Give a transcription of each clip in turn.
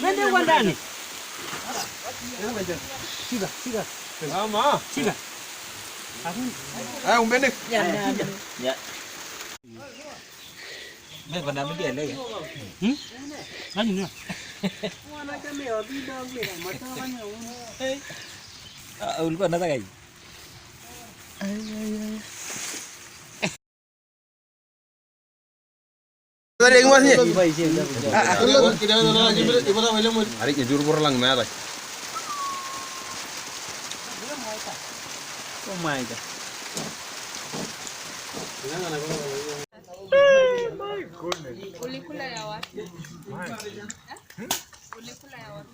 Nende kwa ndani. Shika. Mama. Shika. Umbende. Ya. Mimi bana mimi ile. Nani ni? Mwana kama yabida ngwira matoka nyauni. Ulikuwa unataka hivi? Hari ke juru lang merah. Oh my god. Ulikula ya wapi? Ulikula ya wapi?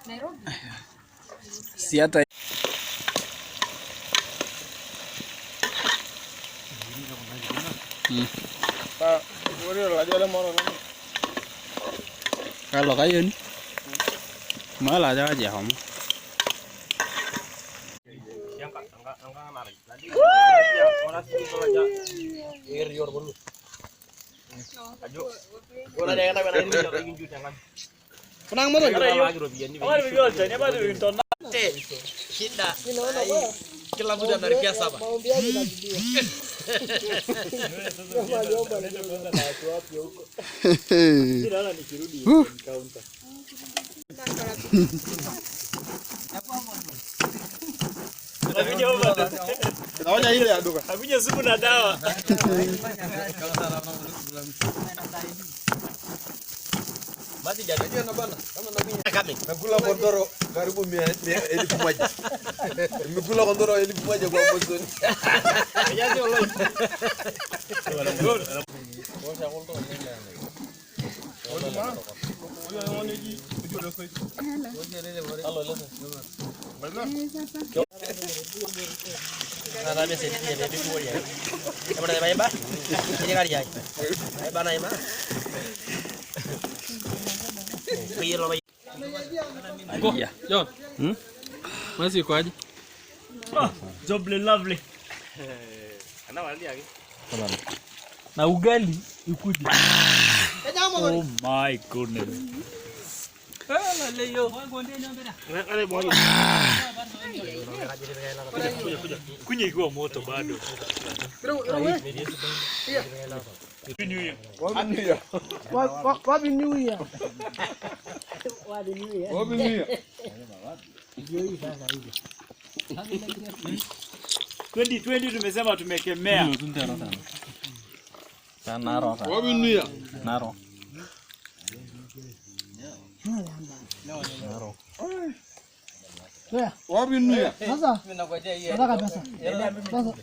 Nairobi. Si hata kalau kayu ni malah aja kamu. Penang mo Shida. Kila mtu analipia 7. Naonya ile ya duka. Hakuja sumu na dawa. Basi jadi na bana. Kama nabii nakula kondoro karibu 1,000. Nimekula kondoro 1,000 kwa Boston. Yaani wallahi. John. Masih iko aje? Joble lovely. Na ugali ikuje. Oh my goodness. Kunya ikiwa moto bado. Wapi New Year? 2020 tumesema tumekemea. Naro. Naro. Wapi nuya? Sasa nataka pesa. Sasa